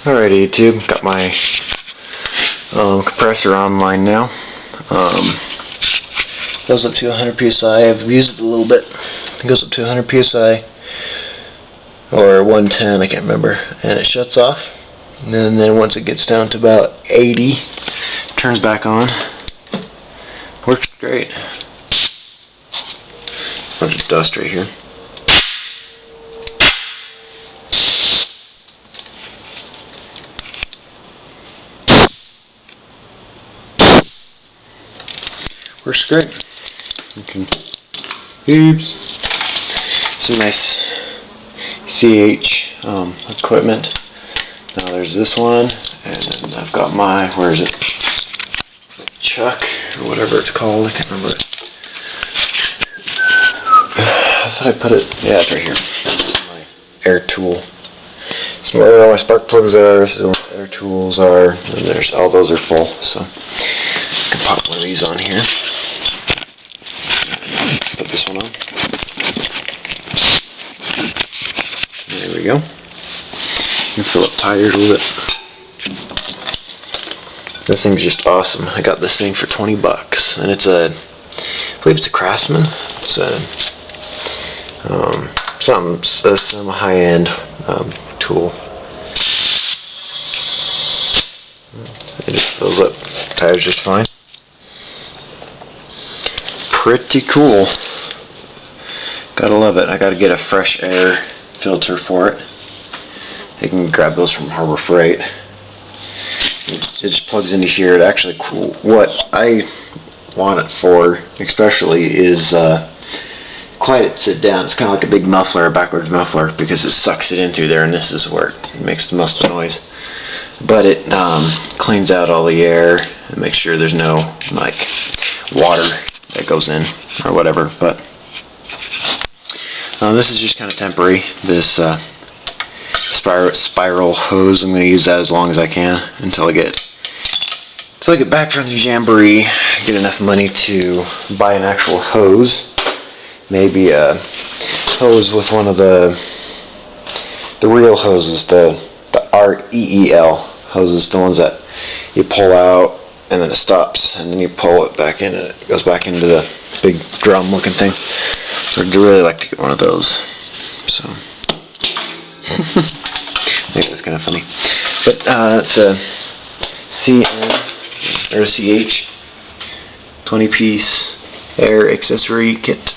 Alrighty, YouTube, got my compressor online now. Goes up to 100 psi. I've used it a little bit. It goes up to 100 psi or 110, I can't remember, and it shuts off. And then once it gets down to about 80, turns back on. Works great. Bunch of dust right here. Works great. Oops. Some nice CH equipment. Now there's this one, and then I've got my, where is it? Chuck, or whatever it's called. I can't remember it. I thought I put it, yeah, it's right here. It's my air tool. It's where my spark plugs are, this is where my air tools are, and there's, all those are full, so I can pop one of these on here. Put this one on. There we go. You can fill up tires with it. This thing's just awesome. I got this thing for 20 bucks, and it's a, I believe it's a Craftsman. It's a some high-end tool. It just fills up tires just fine. Pretty cool. Gotta love it. I gotta get a fresh air filter for it. You can grab those from Harbor Freight. It just plugs into here. It actually, cool. What I want it for, especially, is quiet it sit down. It's kind of like a big muffler, a backwards muffler, because it sucks it in through there, and this is where it makes the most noise. But it cleans out all the air and makes sure there's no like water that goes in or whatever. But this is just kind of temporary. This spiral hose, I'm going to use that as long as I can until I get back from the Jamboree, get enough money to buy an actual hose. Maybe a hose with one of the real hoses, the REEL hoses, the ones that you pull out and then it stops, and then you pull it back in and it goes back into the big drum looking thing. So I'd really like to get one of those. So I think that's kind of funny. But it's a CN or CH 20-piece air accessory kit.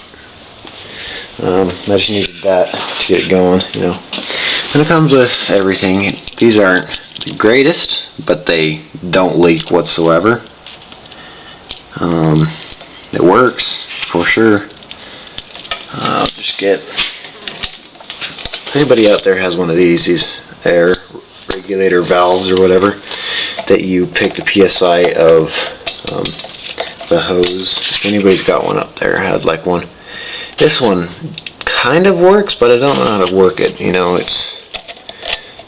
I just needed that to get it going, you know. And it comes with everything. These aren't the greatest, but they don't leak whatsoever. It works for sure. Just get, if anybody out there has one of these air regulator valves or whatever, that you pick the PSI of the hose. If anybody's got one up there, I'd like one. This one kind of works, but I don't know how to work it. You know, it's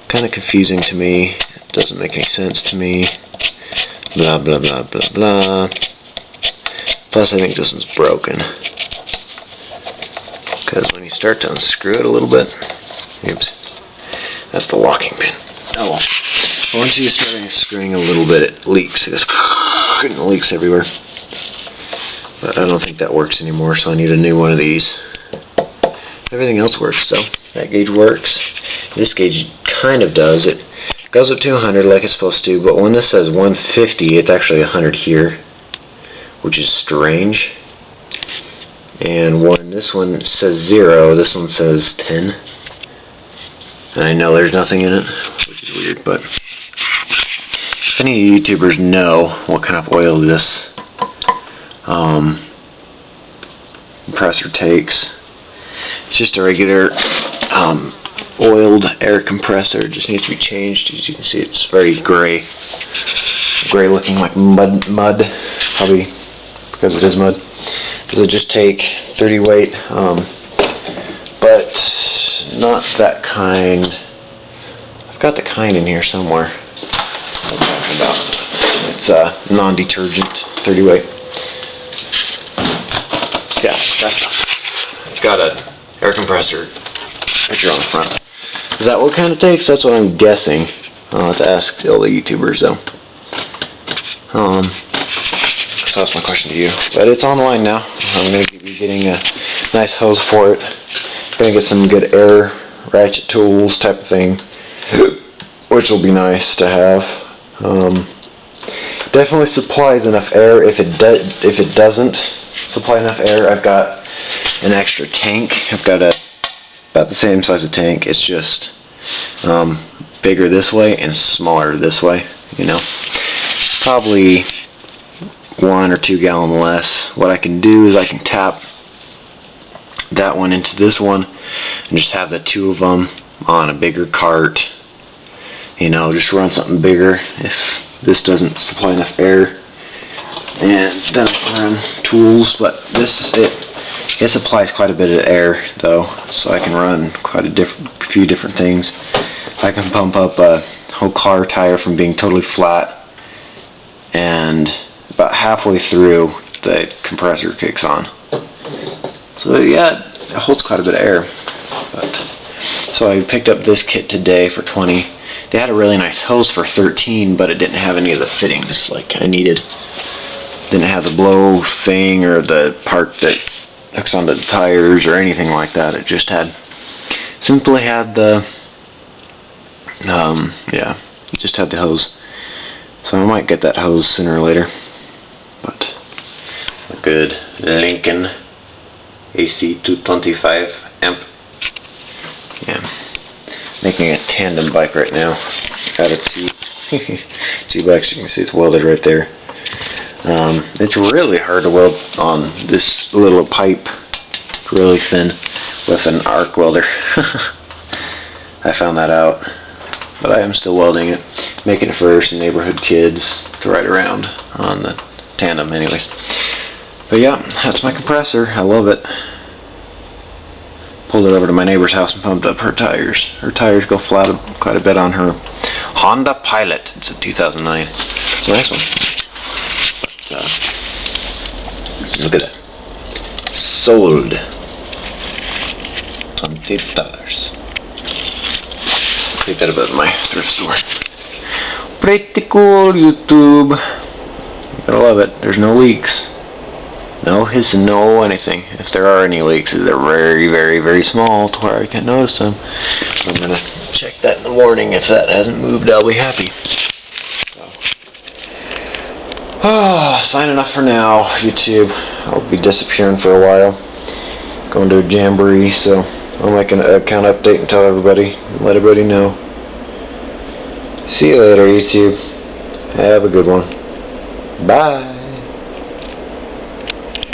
kind of confusing to me. It doesn't make any sense to me. Blah, blah, blah, blah, blah. Plus, I think this one's broken. Because when you start to unscrew it a little bit, oops, that's the locking pin. Oh well. Once you start unscrewing a little bit, it leaks. It goes, and it leaks everywhere. But I don't think that works anymore, so I need a new one of these. Everything else works, so that gauge works. This gauge kind of does. It goes up to 100 like it's supposed to, but when this says 150, it's actually 100 here, which is strange. And when this one says 0, this one says 10. And I know there's nothing in it, which is weird, but if any YouTubers know what kind of oil this compressor takes, it's just a regular oiled air compressor. It just needs to be changed. As you can see, it's very gray looking, like mud, probably because it is mud. Does it just take 30 weight, but not that kind. I've got the kind in here somewhere. What I'm talking about. It's non-detergent 30 weight. Yeah, that stuff. It's got an air compressor picture on the front. Is that what kind it takes? That's what I'm guessing. I'll have to ask all the YouTubers though. So that's my question to you. But it's online now. I'm going to be getting a nice hose for it. Going to get some good air ratchet tools type of thing, which will be nice to have. Definitely supplies enough air. If it doesn't supply enough air, I've got an extra tank. I've got about the same size of tank. It's just bigger this way and smaller this way. You know, probably 1 or 2 gallon less. What I can do is I can tap that one into this one and just have the two of them on a bigger cart. You know, just run something bigger if this doesn't supply enough air, and then I can run tools. But this it supplies quite a bit of air though, so I can run quite a few different things. I can pump up a whole car tire from being totally flat, and about halfway through the compressor kicks on. So yeah, it holds quite a bit of air. So I picked up this kit today for $20. They had a really nice hose for $13, but it didn't have any of the fittings like I needed. Didn't have the blow thing or the part that hooks onto the tires or anything like that. It just simply had the it just had the hose. So I might get that hose sooner or later. But a good Lincoln AC 225 amp. Yeah, making a tandem bike right now out of two bikes. You can see it's welded right there. It's really hard to weld on this little pipe, really thin, with an arc welder. I found that out, but I am still welding it, making it for some neighborhood kids to ride around on the tandem anyways. But yeah, that's my compressor. I love it. Pulled it over to my neighbor's house and pumped up her tires. Her tires go flat quite a bit on her Honda Pilot. It's a 2009. It's a nice one. But, look at that. Sold. $20. Picked that up at my thrift store. Pretty cool, YouTube. You gotta love it. There's no leaks. No hissing, no anything. If there are any leaks, they're very, very, very small to where I can't notice them. I'm gonna check that in the morning. If that hasn't moved, I'll be happy. So. Signing off for now, YouTube. I'll be disappearing for a while. Going to a jamboree, so I'll make an account update and tell everybody, and let everybody know. See you later, YouTube. Have a good one. Bye.